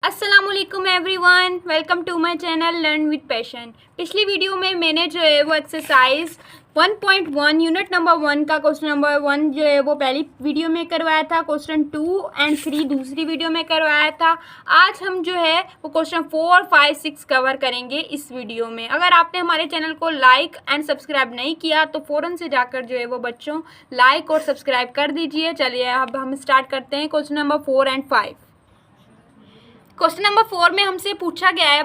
अस्सलामुअलैकुम everyone, welcome to my channel learn with passion. पिछली video में मैंने जो है वो एक्सरसाइज 1.1 यूनिट नंबर 1 का क्वेश्चन नंबर 1 जो है वो पहली वीडियो में करवाया था, क्वेश्चन 2 एंड 3 दूसरी वीडियो में करवाया था। आज हम जो है वो क्वेश्चन 4, 5, 6 कवर करेंगे इस वीडियो में। अगर आपने हमारे चैनल को लाइक एंड सब्सक्राइब नहीं किया तो फ़ौरन से जाकर जो है वो बच्चों लाइक और सब्सक्राइब कर दीजिए। चलिए अब हम स्टार्ट करते हैं question number 4 and 5। Question number 4 में हमसे पूछा गया है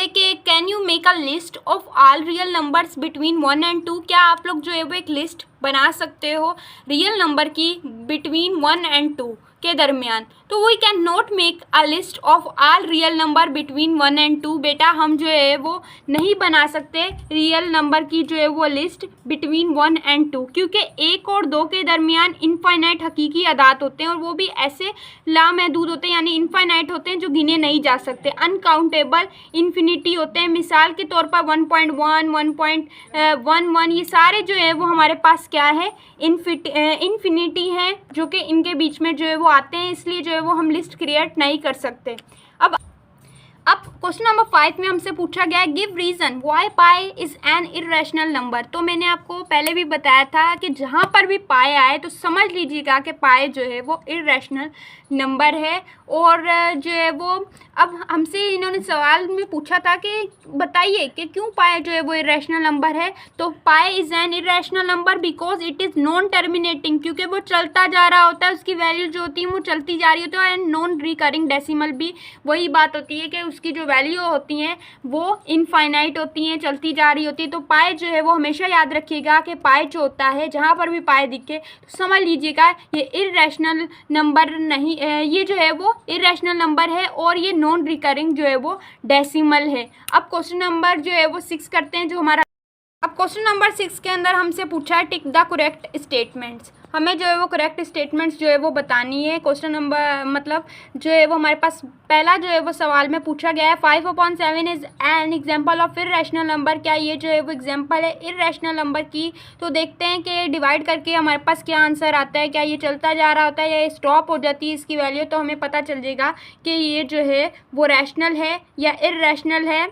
कि can you make a list of all real numbers between 1 and 2। क्या आप लोग जो है वो एक लिस्ट बना सकते हो रियल नंबर की बिटवीन 1 एंड 2 के दरमियान। तो we can not make a list of all real number between 1 and 2। बेटा हम जो है वो नहीं बना सकते रियल नंबर की जो है वो लिस्ट बिटवीन 1 एंड 2, क्योंकि 1 और 2 के दरमियान इनफाइनाइट हकीकी अदाद होते हैं और वो भी ऐसे लामहदूद होते हैं, यानी इनफाइनाइट होते हैं जो गिने नहीं जा सकते, अनकाउंटेबल इन्फिनिटी होते हैं। मिसाल के तौर पर 1.1, 1.11 ये सारे जो है वो हमारे पास क्या है, इन्फिनिटी हैं, जो कि इनके बीच में जो है वो आते हैं, इसलिए जो है वो हम लिस्ट क्रिएट नहीं कर सकते। अब क्वेश्चन नंबर 5 में हमसे पूछा गया है give reason why pi is an irrational number. तो मैंने आपको पहले भी बताया था कि जहाँ पर भी पाई आए तो समझ लीजिएगा कि पाई जो है वो इर्रेशनल नंबर है। और जो है वो अब हमसे इन्होंने सवाल में पूछा था कि बताइए कि क्यों पाई जो है वो इर्रेशनल नंबर है। तो pi is an irrational number because it is non terminating, क्योंकि वो चलता जा रहा होता है, उसकी वैल्यू जो होती है वो चलती जा रही होती है। एंड नॉन रिकरिंग डेसिमल भी वही बात होती है कि उसकी जो वैल्यू होती हैं वो इनफाइनाइट होती हैं, चलती जा रही होती है। तो पाई जो है वो हमेशा याद रखिएगा कि पाई जो होता है जहाँ पर भी पाई दिखे तो समझ लीजिएगा ये इर्रेशनल नंबर नहीं, ये जो है वो इर्रेशनल नंबर है और ये नॉन रिकरिंग जो है वो डेसिमल है। अब क्वेश्चन नंबर जो है वो 6 करते हैं जो हमारा। अब क्वेश्चन नंबर 6 के अंदर हमसे पूछा है टिक द करेक्ट स्टेटमेंट्स। हमें जो है वो करेक्ट स्टेटमेंट्स जो है वो बतानी है। क्वेश्चन नंबर मतलब जो है वो हमारे पास पहला जो है वो सवाल में पूछा गया है 5/7 is an example of irrational number. क्या ये जो है वो एग्जांपल है इर्रेशनल नंबर की। तो देखते हैं कि डिवाइड करके हमारे पास क्या आंसर आता है। क्या ये चलता जा रहा होता है या ये स्टॉप हो जाती है इसकी वैल्यू, तो हमें पता चल जाएगा कि ये जो है वो रैशनल है या इर्रेशनल है।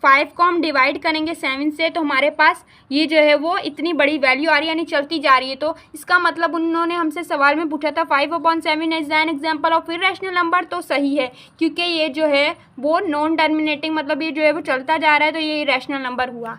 5 को हम डिवाइड करेंगे 7 से तो हमारे पास ये जो है वो इतनी बड़ी वैल्यू आ रही है, यानी चलती जा रही है। तो इसका मतलब उन्होंने हमसे सवाल में पूछा था 5/7 is an example of irrational number, तो सही है क्योंकि ये जो है वो नॉन टर्मिनेटिंग, मतलब ये जो है वो चलता जा रहा है, तो ये इर्रेशनल नंबर हुआ।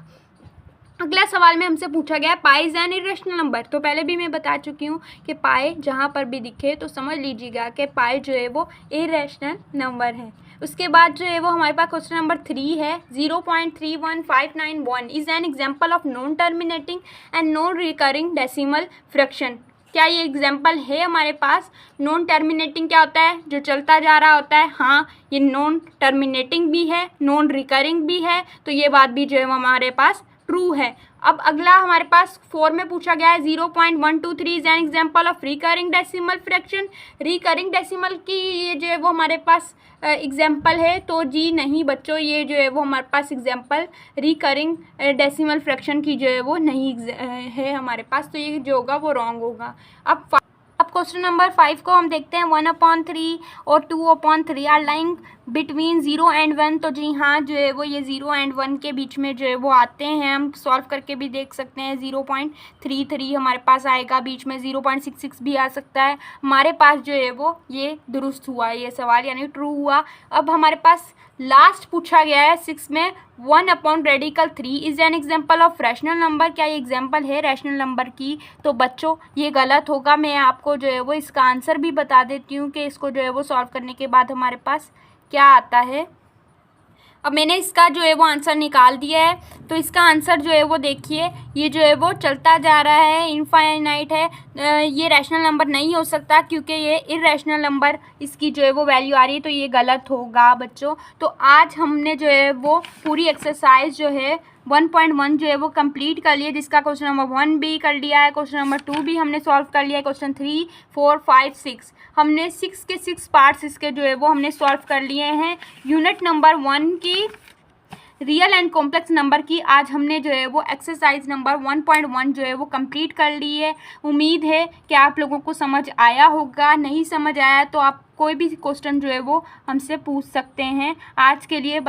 अगला सवाल में हमसे पूछा गया pi is an irrational number. तो पहले भी मैं बता चुकी हूँ कि पाई जहाँ पर भी दिखे तो समझ लीजिएगा कि पाई जो है वो इर्रेशनल नंबर है। उसके बाद जो है वो हमारे पास क्वेश्चन नंबर 3 है 0.31591 is an example of non terminating and non recurring decimal fraction. क्या ये एग्जाम्पल है हमारे पास। नॉन टर्मिनेटिंग क्या होता है, जो चलता जा रहा होता है। हाँ, ये नॉन टर्मिनेटिंग भी है, नॉन रिकरिंग भी है, तो ये बात भी जो है वो हमारे पास ट्रू है। अब अगला हमारे पास 4 में पूछा गया है 0.123 is an example of recurring decimal fraction. Recurring decimal की ये जो है वो हमारे पास एग्जाम्पल है, तो जी नहीं बच्चों, ये जो है वो हमारे पास एग्जाम्पल रिकरिंग डेसिमल फ्रैक्शन की जो है वो नहीं है हमारे पास, तो ये जो होगा वो रॉन्ग होगा। अब क्वेश्चन नंबर 5 को हम देखते हैं 1/3 और 2/3 आर लाइंग बिटवीन 0 एंड 1। तो जी हाँ, जो है वो ये 0 एंड 1 के बीच में जो है वो आते हैं। हम सॉल्व करके भी देख सकते हैं। 0.33 हमारे पास आएगा, बीच में 0.66 भी आ सकता है। हमारे पास जो है वो ये दुरुस्त हुआ ये सवाल, यानी ट्रू हुआ। अब हमारे पास लास्ट पूछा गया है 6 में 1/3 is an example of rational number. क्या ये एग्जाम्पल है रैशनल नंबर की। तो बच्चों ये गलत होगा। मैं आपको जो है वो इसका आंसर भी बता देती हूँ कि इसको जो है वो सॉल्व करने के बाद हमारे पास क्या आता है। अब मैंने इसका जो है वो आंसर निकाल दिया है। तो इसका आंसर जो है वो देखिए, ये जो है वो चलता जा रहा है, इनफाइनाइट है, ये रैशनल नंबर नहीं हो सकता क्योंकि ये इर्रेशनल नंबर इसकी जो है वो वैल्यू आ रही है, तो ये गलत होगा बच्चों। तो आज हमने जो है वो पूरी एक्सरसाइज जो है 1.1 जो है वो कंप्लीट कर लिया, जिसका क्वेश्चन नंबर 1 भी कर लिया है, क्वेश्चन नंबर 2 भी हमने सॉल्व कर लिया है, क्वेश्चन 3, 4, 5, 6 हमने 6 के 6 पार्ट्स इसके जो है वो हमने सॉल्व कर लिए हैं। यूनिट नंबर 1 की रियल एंड कॉम्प्लेक्स नंबर की आज हमने जो है वो एक्सरसाइज नंबर 1.1 जो है वो कंप्लीट कर ली है। उम्मीद है कि आप लोगों को समझ आया होगा। नहीं समझ आया तो आप कोई भी क्वेश्चन जो है वो हमसे पूछ सकते हैं। आज के लिए